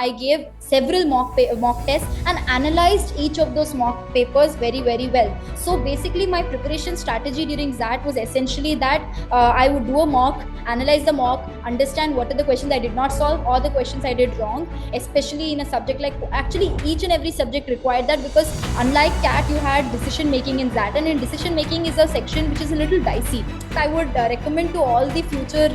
I gave several mock tests and analyzed each of those mock papers very, very well. So basically, my preparation strategy during XAT was essentially that I would do a mock, analyze the mock, understand what are the questions I did not solve or the questions I did wrong, especially in a subject like, actually each and every subject required that, because unlike CAT, you had decision making in XAT, and in decision making is a section which is a little dicey. I would recommend to all the future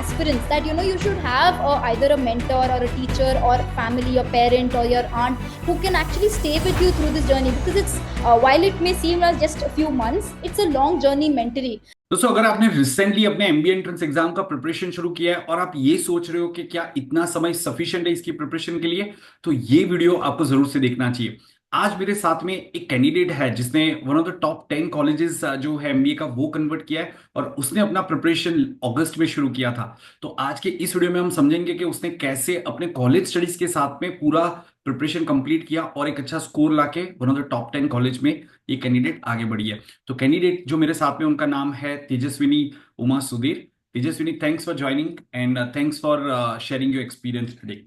aspirants that you should have either a mentor or a teacher or family, or parent or your aunt, who can actually stay with you through this journey, because it's while it may seem as just a few months, it's a long journey mentally. दोस्तों, अगर आपने recently अपने MBA entrance exam का preparation शुरू किया है और आप ये सोच रहे हो कि क्या इतना समय सफिशिएंट है इसकी प्रिपरेशन के लिए, तो ये वीडियो आपको जरूर से देखना चाहिए। आज मेरे साथ में एक कैंडिडेट है जिसने one of the top 10 colleges जो है एमबीए का वो कन्वर्ट किया है और उसने अपना प्रिपरेशन अगस्त में शुरू किया था। तो आज के इस वीडियो में हम समझेंगे कि उसने कैसे अपने कॉलेज स्टडीज के साथ में पूरा प्रिपरेशन कंप्लीट किया और एक अच्छा स्कोर लाके one of the top 10 college में ये कैंडिडेट आगे बढ़ी है। तो कैंडिडेट जो मेरे साथ में, उनका नाम है Tejaswini Uma Sudhir. Tejaswini, thanks for joining and thanks for sharing your experience today.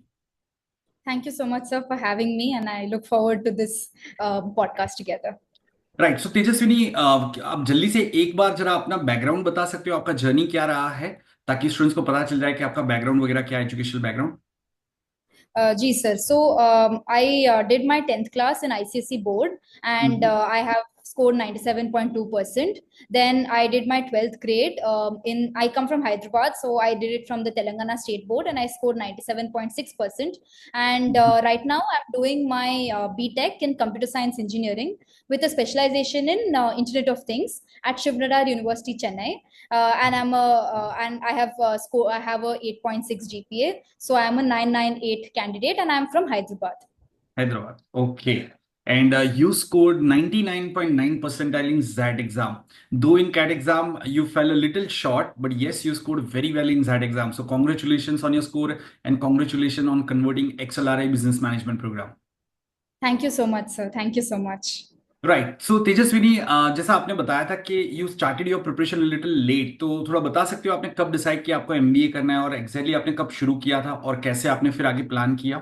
Thank you so much, sir, for having me, and I look forward to this podcast together. Right, so Tejaswini, आप जल्दी से एक बार जरा अपना बैकग्राउंड बता सकते हो, आपका जर्नी क्या रहा है, ताकि स्टूडेंट्स को पता चल जाए कि आपका बैकग्राउंड वगैरह क्या है, educational background. Ji sir. So I did my 10th class in ICSE board, and I have scored 97.2%. Then I did my 12th grade I come from Hyderabad, so I did it from the Telangana State Board, and I scored 97.6%. And right now I'm doing my BTech in Computer Science Engineering with a specialization in Internet of Things at Shivnadar University, Chennai. And I have I have a 8.6 GPA, so I am a 998 candidate, and I'm from Hyderabad. Hyderabad, okay. And you scored 99.9 percentile in XAT exam. Though in CAT exam you fell a little short, but yes, you scored very well in XAT exam. So congratulations on your score and congratulations on converting XLRI Business Management program. Thank you so much, sir. Thank you so much. Right, so Tejaswini, जैसा आपने बताया था कि you started your preparation little late, तो थोड़ा बता सकते हो आपने कब डिसाइड किया आपको एमबीए करना है और एग्जैक्टली आपने कब शुरू किया था और कैसे आपने फिर आगे प्लान किया?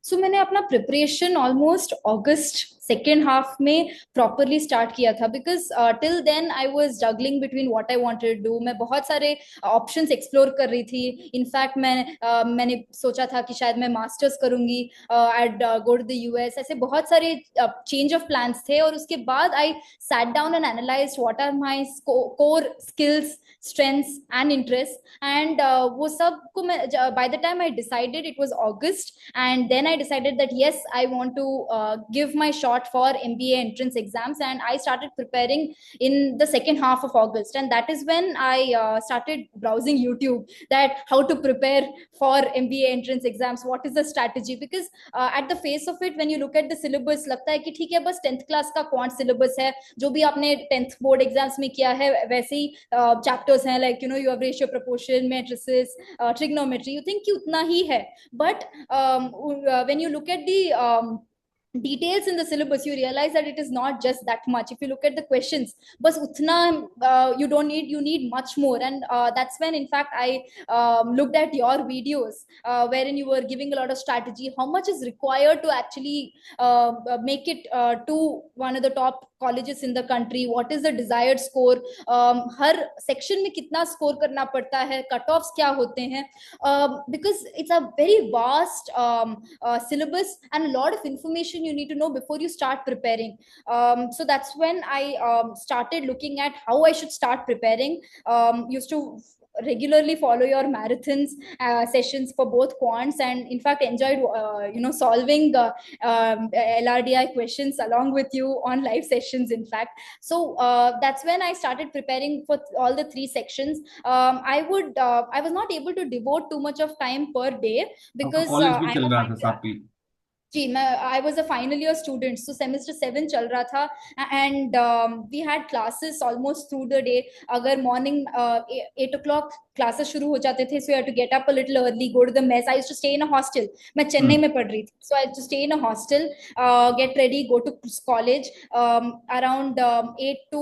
सो मैंने अपना preparation almost August second half में प्रॉपरली स्टार्ट किया था, because till then I was juggling between what I wanted to do. मैं बहुत सारे ऑप्शंस एक्सप्लोर कर रही थी। इनफैक्ट मैंने सोचा था कि शायद मैं मास्टर्स करूंगी, at go to the US. ऐसे बहुत सारे चेंज ऑफ प्लान्स थे, और उसके बाद I sat down and analysed what are my core skills, strengths and interest, and वो सब को मैं by the time I decided, it was August, and then I decided that yes, I want to give my shot for MBA entrance exams, and I started preparing in the second half of August. And that is when I started browsing YouTube, that how to prepare for MBA entrance exams, what is the strategy, because at the face of it, when you look at the syllabus, लगता है कि ठीक है, बस 10th class का quant syllabus है, जो भी आपने 10th board exams में किया है वैसे ही chapters हैं, like you have ratio, proportion, matrices, trigonometry, you think कि उतना ही है, but when you look at the details in the syllabus, you realize that it is not just that much. If you look at the questions, bas utna you don't need, you need much more. And that's when in fact I looked at your videos wherein you were giving a lot of strategy, how much is required to actually make it to one of the top colleges in the country, what is the desired score, her section में कितना score करना पड़ता है, cut-offs क्या होते हैं, because it's a very vast syllabus and a lot of information you need to know before you start preparing. So that's when I started looking at how I should start preparing. Used to regularly follow your marathons sessions for both quants, and in fact enjoyed solving LRDI questions along with you on live sessions, in fact. So that's when I started preparing for all the three sections. I was not able to devote too much of time per day because जी मैं I was a final year student, so semester 7 चल रहा था, and we had classes almost through the day. अगर morning 8 o'clock classes शुरू हो जाते थे, so you have to get up a little early, go to the mess. I used to stay in a hostel. मैं चेन्नई में पढ़ रही थी, so I used to stay in a hostel, get ready, go to college. Around 8 to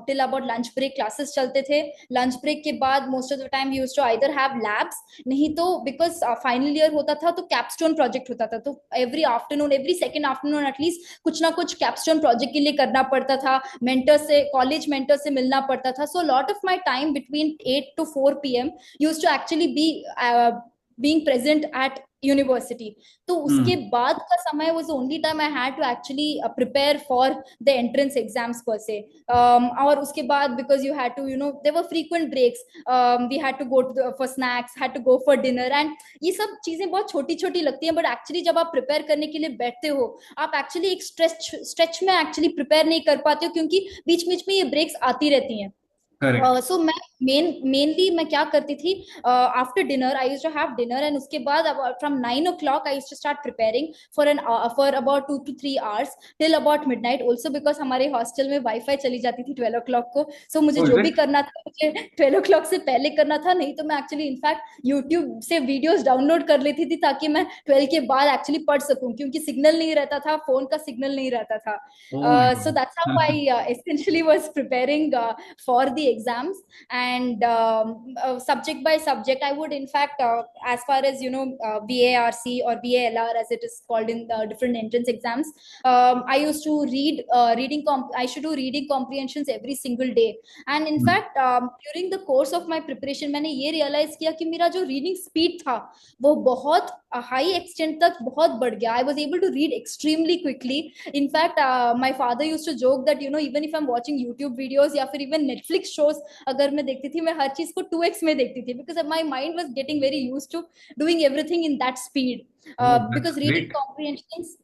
till about lunch break classes चलते थे. lunch break के बाद most of the time we used to either have labs, नहीं तो because final year होता था तो capstone project होता था, तो every afternoon, every second afternoon at least कुछ ना कुछ capstone project के लिए करना पड़ता था. mentor से, college mentor से मिलना पड़ता था. so a lot of my time between 8 to 4 p.m. used to actually be being present at university. तो उसके बाद का समय was the only time I had to actually prepare for the entrance exams per se. और उसके बाद because you had to, you know, there were frequent breaks, we had to go to for snacks, had to go for dinner, and ये सब चीजें बहुत छोटी छोटी लगती हैं, बट एक्चुअली जब आप प्रिपेयर करने के लिए बैठते हो, आप एक्चुअली एक स्ट्रेच में एक्चुअली प्रिपेयर नहीं कर पाते हो, क्योंकि बीच बीच में ये ब्रेक्स आती रहती हैं. सो मैं मेनली मैं क्या करती थी, after dinner I used to have dinner, and उसके बाद from 9 o'clock I used to start preparing for about 2 to 3 hours till about midnight. Also because हमारे हॉस्टल में वाईफाई चली जाती थी 12 o'clock को. सो मुझे जो भी करना था मुझे 12 o'clock से पहले करना था, नहीं तो मैं एक्चुअली इनफैक्ट यूट्यूब से वीडियोज डाउनलोड कर लेती थी ताकि मैं 12 के बाद एक्चुअली पढ़ सकूं, क्योंकि सिग्नल नहीं रहता था, फोन का सिग्नल नहीं रहता था. So that's how I essentially was preparing for the exams. And subject by subject I would in fact, as far as you know, VARC or VALR as it is called in the different entrance exams, I used to read I should do reading comprehensions every single day. And in fact, during the course of my preparation मैंने ये realize किया कि मेरा जो reading speed था वो बहुत high extent तक बहुत बढ़ गया. I was able to read extremely quickly. In fact, my father used to joke that, you know, even if I'm watching YouTube videos या फिर even Netflix shows अगर मैं देखती थी, मैं हर चीज को 2x में देखती थी, because my mind was getting very used to doing everything in that speed. Because reading comprehensions,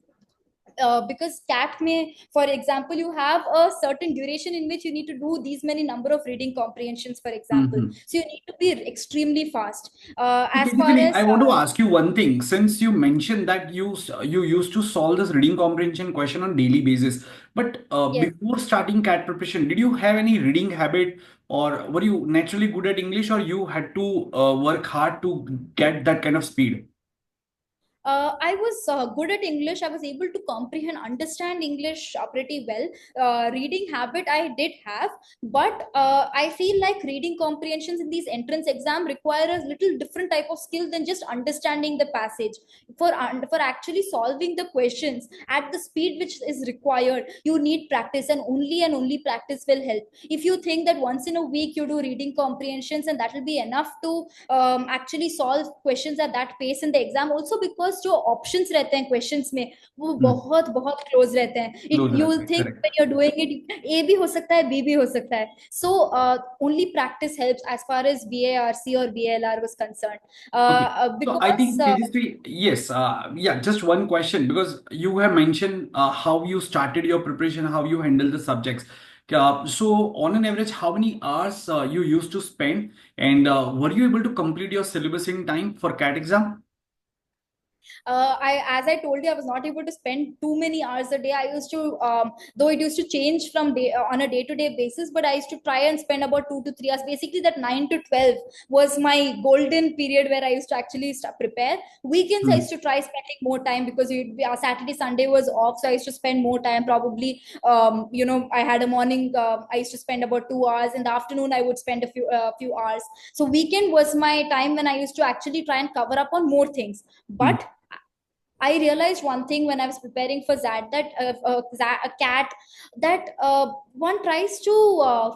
because CAT may, for example, you have a certain duration in which you need to do these many number of reading comprehensions, for example. So you need to be extremely fast. As far as I want to ask you one thing. Since you mentioned that you used to solve this reading comprehension question on daily basis, but yes. before starting CAT preparation, did you have any reading habit, or were you naturally good at English, or you had to work hard to get that kind of speed? I was good at English. I was able to comprehend, understand English pretty well. Reading habit I did have, but I feel like reading comprehensions in these entrance exam require a little different type of skill than just understanding the passage. For actually solving the questions at the speed which is required, you need practice, and only practice will help. If you think that once in a week you do reading comprehensions and that will be enough to actually solve questions at that pace in the exam, also because जो options रहते हैं questions में वो बहुत बहुत close रहते हैं. It you will think when you are doing it A भी हो सकता है, बी भी हो सकता है. So only practice helps as far as VARC or VLR was concerned. So I think Tejasvi, yes, yeah, just one question, because you have mentioned how you started your preparation, how you handle the subjects. So on an average, how many hours you used to spend, and were you able to complete your syllabus in time for CAT exam? As I told you, I was not able to spend too many hours a day. I used to, though it used to change from day on a day-to-day basis, but I used to try and spend about 2 to 3 hours. Basically, that 9 to 12 was my golden period where I used to actually prepare. Weekends, I used to try spending more time because Saturday, Sunday was off, so I used to spend more time. Probably, you know, I had a morning. I used to spend about 2 hours. In the afternoon, I would spend a few hours. So weekend was my time when I used to actually try and cover up on more things. But I realized one thing when I was preparing for XAT, that CAT, that one tries to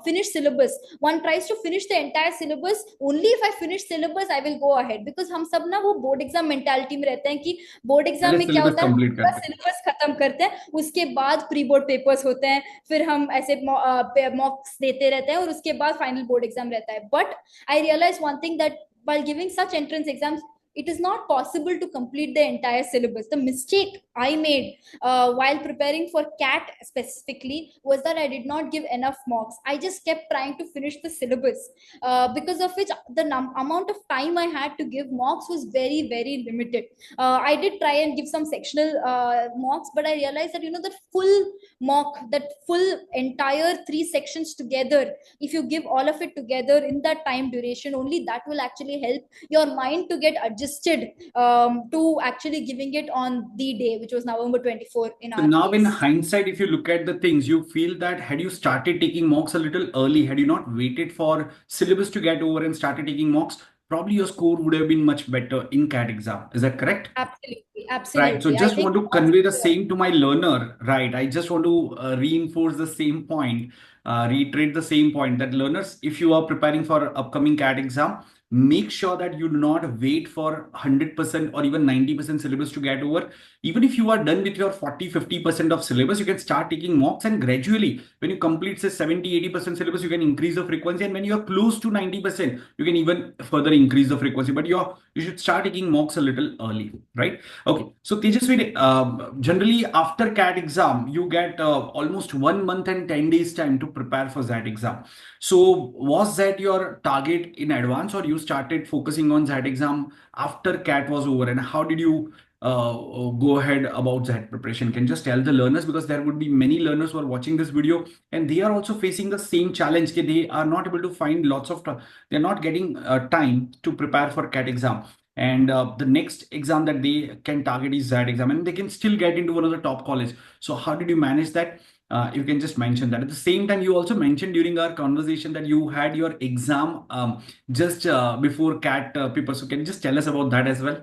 finish syllabus. One tries to finish the entire syllabus. Only if I finish syllabus, I will go ahead. Because हम सब ना वो board exam mentality में रहते हैं कि board exam में क्या होता है, पूरा syllabus खत्म करते हैं, उसके बाद pre board papers होते हैं, फिर हम ऐसे mocks देते रहते हैं और उसके बाद final board exam रहता है. But I realized one thing, that while giving such entrance exams, it is not possible to complete the entire syllabus. The mistake I made while preparing for CAT specifically was that I did not give enough mocks. I just kept trying to finish the syllabus, because of which the amount of time I had to give mocks was very, very limited. I did try and give some sectional mocks, but I realized that, that full mock, that full entire three sections together, if you give all of it together in that time duration, only that will actually help your mind to get adjusted to actually giving it on the day, which was November 24 in So our now in case. hindsight, if you look at the things, you feel that had you started taking mocks a little early, had you not waited for syllabus to get over and started taking mocks, probably your score would have been much better in CAT exam. Is that correct? Absolutely, Right. So absolutely. I just think want to convey the same to my learner, right? I just want to reinforce the same point, reiterate the same point that learners, if you are preparing for upcoming CAT exam, make sure that you do not wait for 100% or even 90% syllabus to get over. Even if you are done with your 40-50% of syllabus, you can start taking mocks, and gradually when you complete say 70-80% syllabus, you can increase the frequency, and when you are close to 90%, you can even further increase the frequency. But you should start taking mocks a little early, right? Okay, so Tejaswini, generally after CAT exam, you get almost 1 month and 10 days time to prepare for that exam. So was that your target in advance, or you started focusing on that exam after CAT was over? And how did you go ahead about that preparation? Can you just tell the learners, because there would be many learners who are watching this video and they are also facing the same challenge. That they are not able to find lots of time. They're not getting time to prepare for CAT exam, and the next exam that they can target is that exam, and they can still get into one of the top college. So how did you manage that? You can just mention that. At the same time, you also mentioned during our conversation that you had your exam just before CAT paper. So can you just tell us about that as well?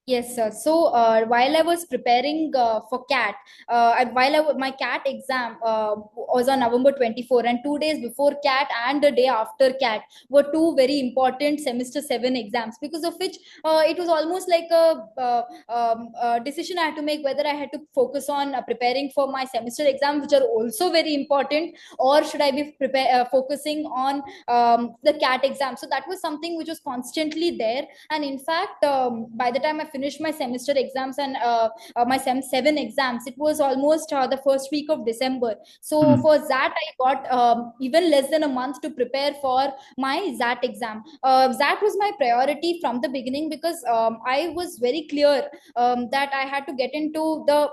Yes, sir. So while I was preparing for CAT, my CAT exam was on November 24, and 2 days before CAT and the day after CAT were two very important semester 7 exams, because of which it was almost like a decision I had to make whether I had to focus on preparing for my semester exams, which are also very important, or should I be focusing on the CAT exam. So that was something which was constantly there. And in fact, by the time I finished my semester exams and my sem 7 exams, it was almost the first week of December. So Hmm. for that, I got even less than a month to prepare for my XAT exam. XAT was my priority from the beginning, because I was very clear that I had to get into the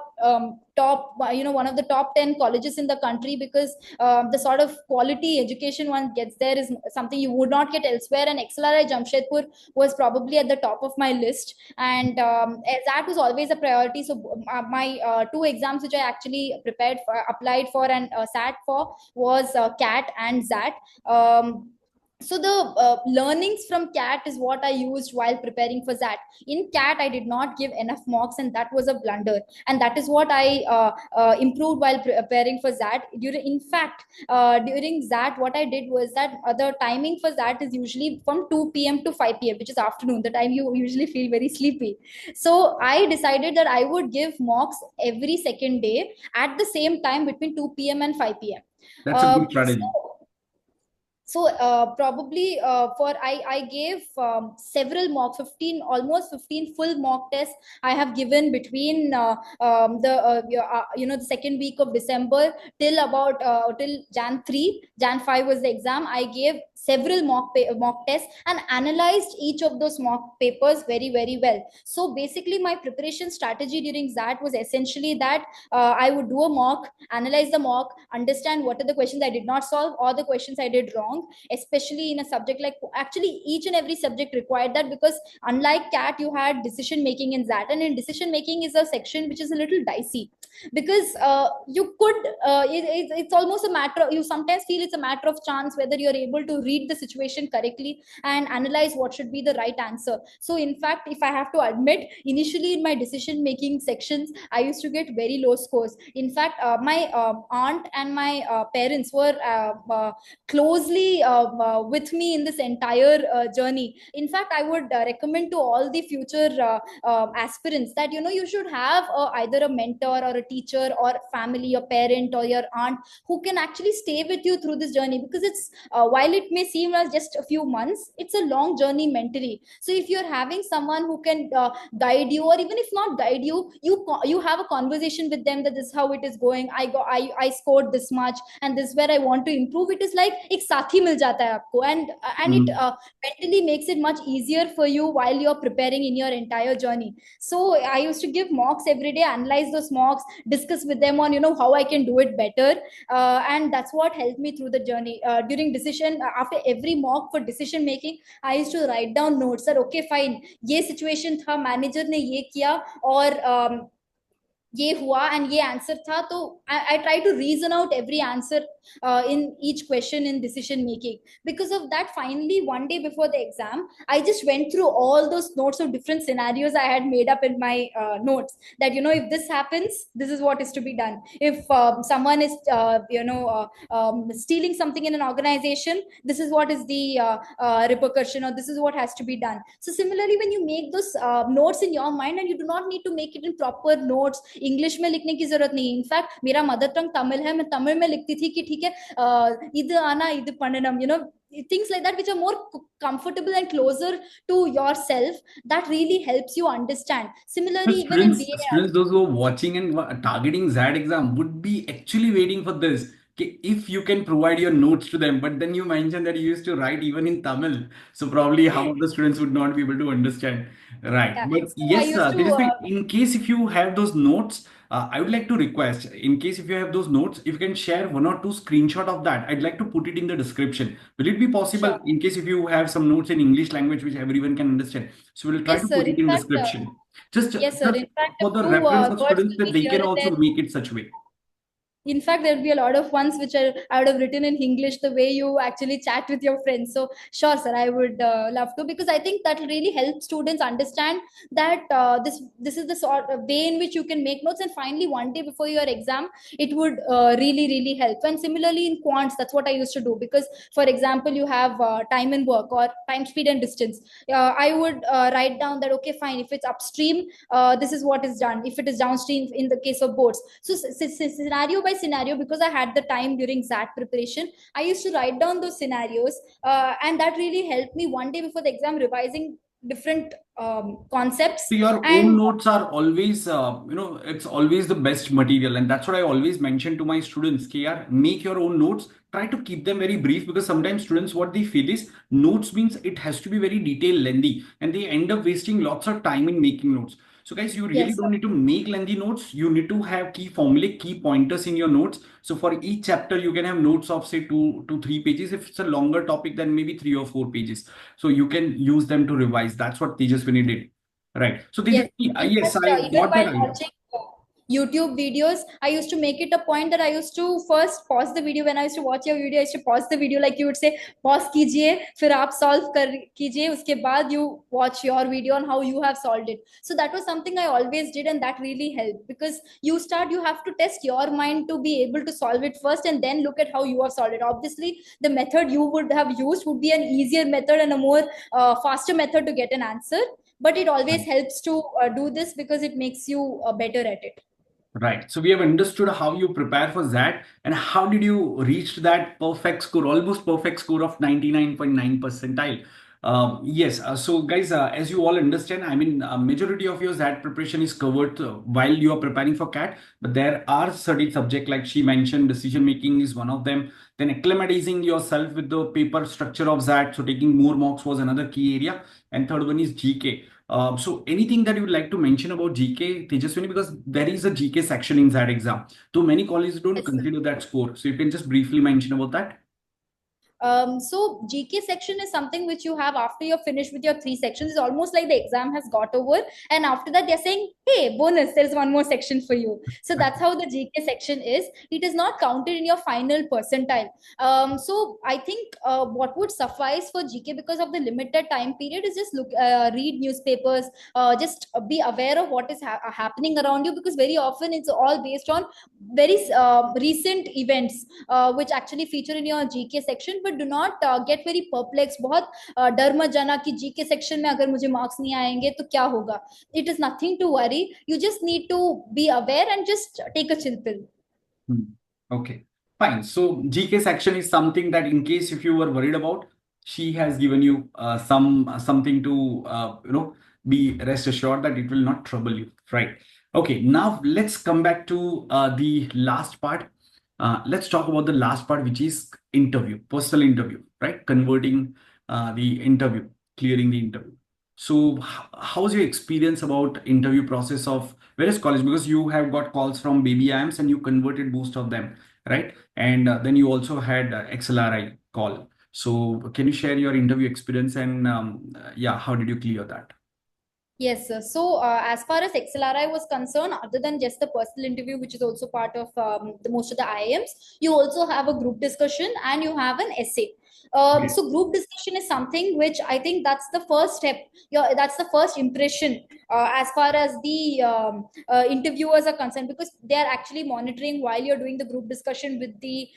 top, one of the top 10 colleges in the country, because the sort of quality education one gets there is something you would not get elsewhere. And XLRI Jamshedpur was probably at the top of my list, and that was always a priority. So my two exams which I actually applied for and sat for was CAT and XAT. So the learnings from CAT is what I used while preparing for XAT. In CAT, I did not give enough mocks, and that was a blunder. And that is what I improved while preparing for XAT. In fact, during XAT, what I did was that the timing for XAT is usually from 2 p.m. to 5 p.m., which is afternoon, the time you usually feel very sleepy. So I decided that I would give mocks every second day at the same time between 2 p.m. and 5 p.m. That's a good Um, strategy. so so probably for I gave several mock 15, almost 15 full mock tests I have given between the second week of December till about till Jan 3. Jan 5 was the exam. I gave several mock tests and analyzed each of those mock papers very, very well. So basically my preparation strategy during that was essentially that I would do a mock, analyze the mock, understand what are the questions I did not solve or the questions I did wrong, especially in a subject like, actually each and every subject required that, because unlike CAT, you had decision making in that, and in decision making is a section which is a little dicey, because you could it's almost a matter of, you sometimes feel it's a matter of chance whether you're able to read the situation correctly and analyze what should be the right answer. So in fact, if I have to admit, initially in my decision making sections I used to get very low scores. In fact, my aunt and my parents were closely with me in this entire journey. In fact, I would recommend to all the future aspirants that you should have either a mentor or a teacher or family, your parent or your aunt, who can actually stay with you through this journey, because it's while it may may seem as just a few months, it's a long journey mentally. So if you're having someone who can guide you, or even if not guide you, you have a conversation with them that this is how it is going. I scored this much, and this is where I want to improve. It is like एक साथी मिल जाता है आपको, and it mentally makes it much easier for you while you're preparing in your entire journey. So I used to give mocks every day, analyze those mocks, discuss with them on how I can do it better, and that's what helped me through the journey. During decision, after every mock for decision making, I used to write down notes that okay fine, ये situation था, manager ने ये किया, और ये हुआ and ये answer था. तो I try to reason out every answer in each question in decision making. Because of that, finally one day before the exam, I just went through all those notes of different scenarios I had made up in my notes, that if this happens, this is what is to be done. If someone is stealing something in an organization, this is what is the repercussion, or this is what has to be done. So similarly, when you make those notes in your mind, and you do not need to make it in proper notes, English में लिखने की जरूरत नहीं. In fact मेरा mother tongue Tamil है, मैं तमिल में लिखती थी कि ठीक है, इधर आना इधर पढ़नम, things like that, which are more comfortable and closer to yourself, that really helps you understand. Similarly, even in Students, those who are watching and targeting XAT exam would be actually waiting for this. If you can provide your notes to them, but then you mentioned that you used to write even in Tamil, so probably half of the students would not be able to understand. Right. Yeah. But So I yes, used to in case if you have those notes, I would like to request, in case if you have those notes, if you can share one or two screenshot of that, I'd like to put it in the description. Will it be possible sure. in case if you have some notes in English language which everyone can understand? So we'll try Yes to sir, put it in in fact description. Just yes sir, in fact a for the few reference of words students will that be they here can and also there. make it such way. In fact, there'll be a lot of ones which I would have written in English, the way you actually chat with your friends. So sure sir, I would love to, because I think that will really help students understand that this is the sort of way in which you can make notes, and finally one day before your exam, it would really help. And similarly in quants, that's what I used to do, because for example, you have time and work, or time, speed and distance. I would write down that okay fine, if it's upstream, this is what is done. If it is downstream, in the case of boats. So scenario by scenario, because I had the time during XAT preparation, I used to write down those scenarios, and that really helped me one day before the exam, revising different concepts. So your own And notes are always, it's always the best material. And that's what I always mention to my students. KR, make your own notes. Try to keep them very brief, because sometimes students, what they feel is notes means it has to be very detailed, lengthy, and they end up wasting lots of time in making notes. So guys, you really yes don't need to make lengthy notes. You need to have key formulae, key pointers in your notes. So for each chapter, you can have notes of say 2 to 3 pages. If it's a longer topic, then maybe 3 or 4 pages. So you can use them to revise. That's what Tejaswini did. Right. So yes, Tejaswini, in yes, fact, I even got that while idea. watching YouTube videos, I used to make it a point that I used to first pause the video. When I used to watch your video, I used to pause the video, like you would say, pause कीजिए, फिर आप solve कर कीजिए, उसके बाद you watch your video on how you have solved it. So that was something I always did, and that really helped, because you have to test your mind to be able to solve it first, and then look at how you have solved it. Obviously, the method you would have used would be an easier method and a more faster method to get an answer. But it always helps to do this, because it makes you better at it. Right. So we have understood how you prepare for that and how did you reach that perfect score, almost perfect score of 99.9 percentile. Yes. So guys, as you all understand, I mean, majority of your ZAT preparation is covered while you are preparing for CAT, but there are certain subjects like she mentioned, decision making is one of them. Then acclimatizing yourself with the paper structure of ZAT. So taking more mocks was another key area. And third one is GK. So anything that you would like to mention about GK, Tejaswini, because there is a GK section in that exam. So many colleges don't Yes. consider that score. So you can just briefly mention about that. So GK section is something which you have after you're finished with your 3 sections. It's almost like the exam has got over, and after that they're saying, "Hey, bonus! There's one more section for you." So that's how the GK section is. It is not counted in your final percentile. So I think what would suffice for GK, because of the limited time period, is just read newspapers, just be aware of what is happening around you, because very often it's all based on very recent events which actually feature in your GK section. But do not get very perplexed. बहुत डर मत जाना कि GK section में अगर मुझे marks नहीं आएंगे तो क्या होगा. It is nothing to worry. You just need to be aware and just take a chill pill. Okay, fine. So GK section is something that in case if you were worried about, she has given you something to be rest assured that it will not trouble you, right? Okay, now let's come back to the last part. Let's talk about the last part, which is interview, personal interview, right? Converting the interview, clearing the interview. So, how's your experience about interview process of various college? Because you have got calls from baby IMs and you converted most of them, right? And then you also had XLRI call. So, can you share your interview experience and yeah, how did you clear that? Yes, sir. So, as far as XLRI was concerned, other than just the personal interview, which is also part of the most of the IIMs, you also have a group discussion and you have an essay. Okay. So, group discussion is something which I think that's the first step. That's the first impression as far as the interviewers are concerned, because they are actually monitoring while you're doing the group discussion with the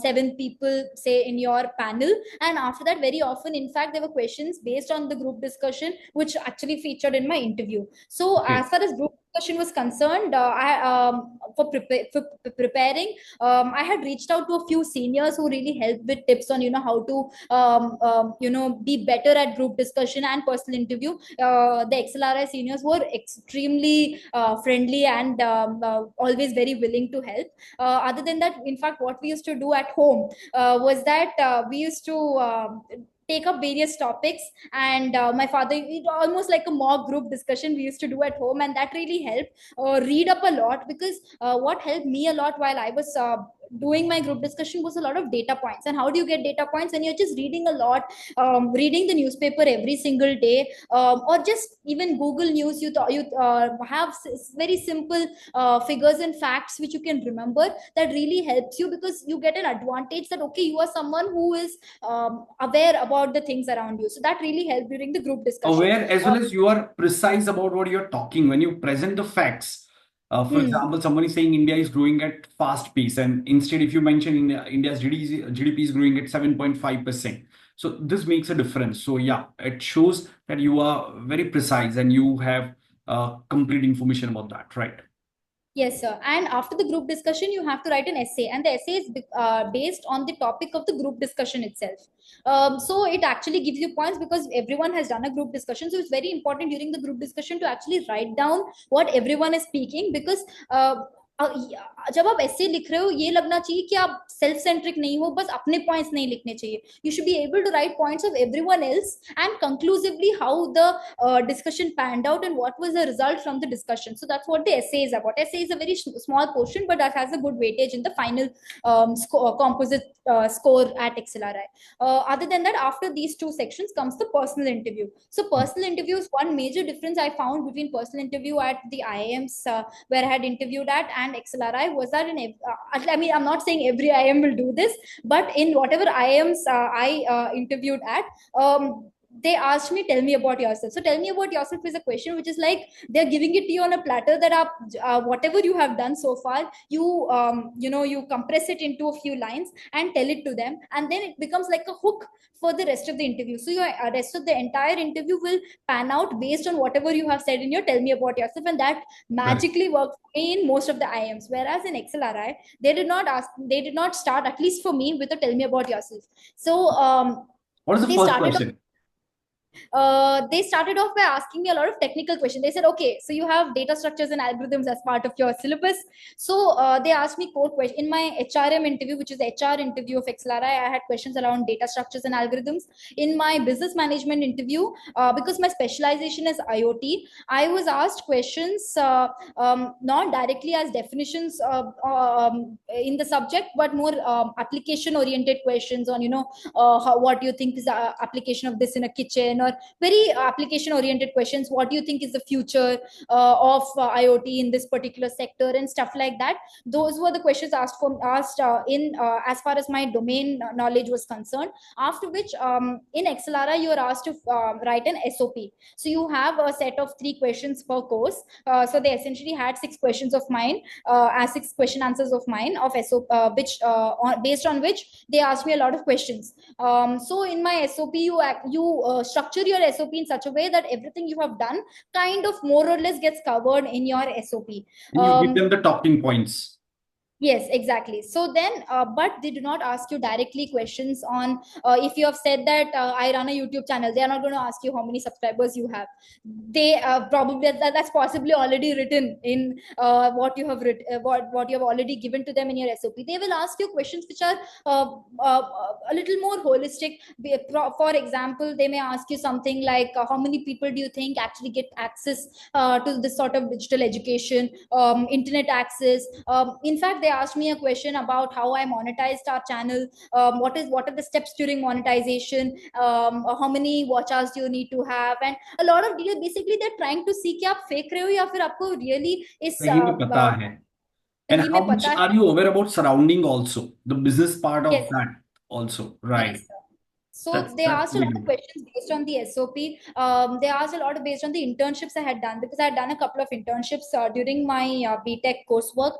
seven people, say, in your panel. And after that, very often, in fact, there were questions based on the group discussion which actually featured in my interview. So Okay. as far as group discussion was concerned, for preparing, I had reached out to a few seniors who really helped with tips on how to be better at group discussion and personal interview. The XLRI seniors were extremely friendly and always very willing to help. Other than that, in fact, what we used to do at home was that we used to take up various topics, and my father, it almost like a mock group discussion we used to do at home, and that really helped. Read up a lot, because what helped me a lot while I was doing my group discussion was a lot of data points. And how do you get data points? And you're just reading a lot, reading the newspaper every single day, or just even Google News. You have very simple figures and facts which you can remember, that really helps you, because you get an advantage that okay, you are someone who is aware about the things around you. So that really helped during the group discussion. Aware as uh, well as you are precise about what you're talking when you present the facts. For hmm. example, someone is saying India is growing at fast pace, and instead, if you mention India's GDP is growing at 7.5%, so this makes a difference. So yeah, it shows that you are very precise and you have complete information about that, right? Yes, sir. And after the group discussion, you have to write an essay, and the essay is based on the topic of the group discussion itself. So it actually gives you points, because everyone has done a group discussion. So it's very important during the group discussion to actually write down what everyone is speaking, because जब आप ऐसे लिख रहे हो, ये लगना चाहिए कि आप सेल्फ सेंट्रिक नहीं हो, बस अपने पॉइंट्स नहीं लिखने चाहिए. You should be able to write points of everyone else, and conclusively how the discussion panned out and what was the result from the discussion. So that's what the essay is about. Essay is a very small portion, but that has a good weightage in the final composite score at XLRI. Other than that, after these two sections comes the personal interview. So personal interviews, one major difference I found between personal interview at the IIMs where I had interviewed at and XLRI was that I mean, I'm not saying every IIM will do this, but in whatever IIMs I interviewed at, they asked me, tell me about yourself. So tell me about yourself is a question which is like they're giving it to you on a platter, that whatever you have done so far, you compress it into a few lines and tell it to them, and then it becomes like a hook for the rest of the interview. So your rest of the entire interview will pan out based on whatever you have said in your tell me about yourself, and that Correct. magically worked for me in most of the IMs. Whereas in XLRI, they did not start, at least for me, with a tell me about yourself. So What is the they first started question? they started off by asking me a lot of technical questions. They said, okay, so you have data structures and algorithms as part of your syllabus. So they asked me core questions. In my HRM interview, which is the HR interview of XLRI, I had questions around data structures and algorithms. In my business management interview, because my specialization is IoT, I was asked questions not directly as definitions in the subject, but more application oriented questions on, what do you think is the application of this in a kitchen, or very application oriented questions. What do you think is the future of IoT in this particular sector, and stuff like that. Those were the questions asked in as far as my domain knowledge was concerned. After which, in XLRI, you are asked to write an SOP. So you have a set of 3 questions per course. So they essentially had 6 questions of mine, as 6 question answers of mine of SOP, which based on which they asked me a lot of questions. So in my SOP, you structure your SOP in such a way that everything you have done kind of more or less gets covered in your SOP. And you give them the talking points. Yes, exactly. So then, but they do not ask you directly questions on if you have said that I run a YouTube channel. They are not going to ask you how many subscribers you have. They probably that's possibly already written in what you have written, what you have already given to them in your SOP. They will ask you questions which are a little more holistic. For example, they may ask you something like, how many people do you think actually get access to this sort of digital education, internet access? In fact, they asked me a question about how I monetized our channel. What are the steps during monetization? How many watch hours do you need to have? And a lot of detail. Basically, they're trying to see कि आप fake रहे हो या फिर आपको really इस सही में पता है. And सही how में much पता are है. you aware about surrounding also, the business part of Yes, that also, right? yes. So they That's asked a really lot of good. questions based on the SOP. They asked a lot based on the internships I had done, because I had done a couple of internships during my BTech coursework.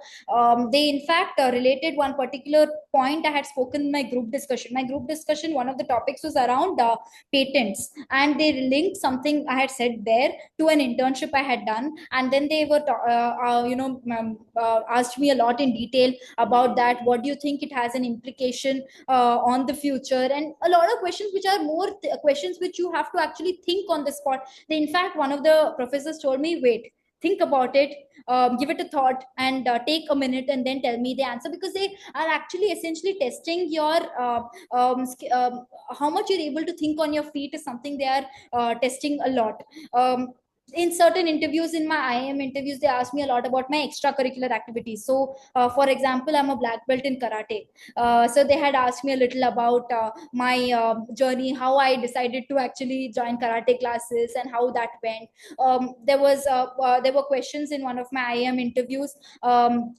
They in fact related one particular point I had spoken in my group discussion. My group discussion, one of the topics was around patents, and they linked something I had said there to an internship I had done, and then they were asked me a lot in detail about that. What do you think it has an implication on the future, and a lot of questions which are more questions which you have to actually think on the spot. They, in fact, one of the professors told me, wait, think about it, give it a thought, and take a minute and then tell me the answer, because they are actually essentially testing your how much you're able to think on your feet is something they are testing a lot. In certain interviews, in my IIM interviews, they ask me a lot about my extracurricular activities. So for example, I'm a black belt in karate. So they had asked me a little about my journey, how I decided to actually join karate classes and how that went. There were questions in one of my IIM interviews,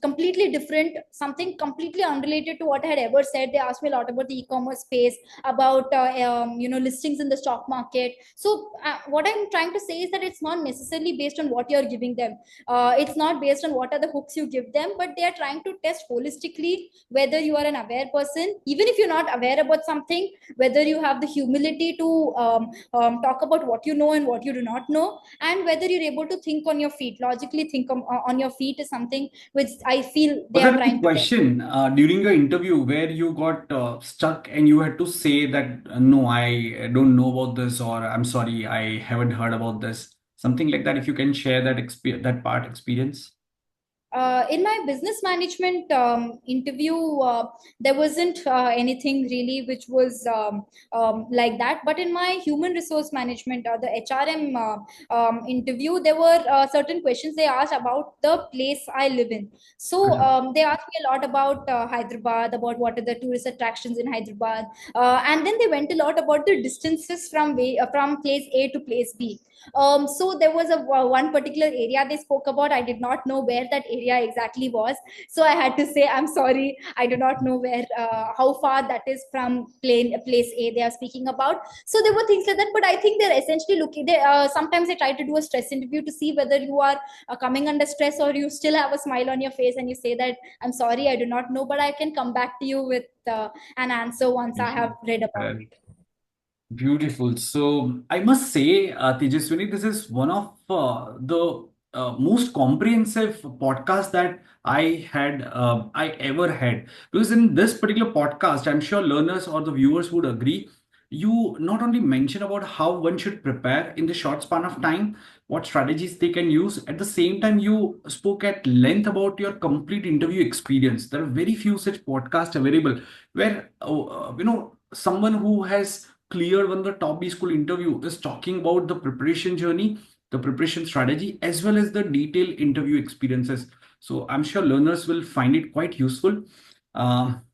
completely different, something completely unrelated to what I had ever said. They asked me a lot about the e-commerce space, about listings in the stock market. So what I'm trying to say is that it's not necessarily based on what you're giving them. It's not based on what are the hooks you give them, but they are trying to test holistically whether you are an aware person, even if you're not aware about something, whether you have the humility to talk about what you know and what you do not know, and whether you're able to think on your feet, logically think on your feet is something which I feel they Was are there any trying to test. question during the interview where you got stuck and you had to say that, no, I don't know about this, or I'm sorry, I haven't heard about this? Something like that, if you can share that that part experience. In my business management interview, there wasn't anything really which was like that. But in my human resource management, the HRM interview, there were certain questions they asked about the place I live in. So they asked me a lot about Hyderabad, about what are the tourist attractions in Hyderabad, and then they went a lot about the distances from place A to place B. So there was a one particular area they spoke about. I did not know where that area exactly was, so I had to say, I'm sorry, I do not know where, how far that is from place A they are speaking about. So there were things like that, but I think they're essentially looking. They sometimes they try to do a stress interview to see whether you are coming under stress, or you still have a smile on your face and you say that, I'm sorry, I do not know, but I can come back to you with an answer once I have read about it. Beautiful. So I must say, Tejaswini, this is one of the most comprehensive podcast that I ever had. Because in this particular podcast, I'm sure learners or the viewers would agree. You not only mention about how one should prepare in the short span of time, what strategies they can use. At the same time, you spoke at length about your complete interview experience. There are very few such podcasts available where someone who has cleared one of the top B school interview is talking about the preparation journey, the preparation strategy, as well as the detailed interview experiences. So I'm sure learners will find it quite useful.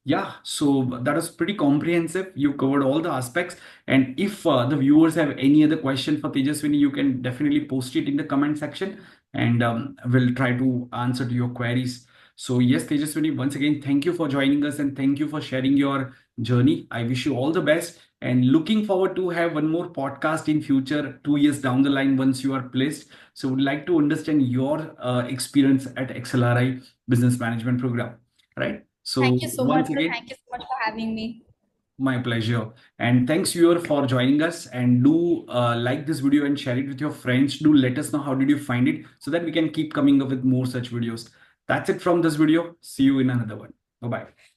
Yeah, so that was pretty comprehensive. You covered all the aspects. And if the viewers have any other question for Tejaswini, you can definitely post it in the comment section, and we'll try to answer to your queries. So yes, Tejaswini, once again, thank you for joining us and thank you for sharing your journey. I wish you all the best and looking forward to have one more podcast in future 2 years down the line once you are placed. So would like to understand your experience at XLRI Business Management Program, right? Thank So you so much, once sir. again, Thank you so much for having me. my pleasure. And thanks viewer for joining us, and do like this video and share it with your friends. Do let us know how did you find it so that we can keep coming up with more such videos. That's it from this video. See you in another one. Bye bye.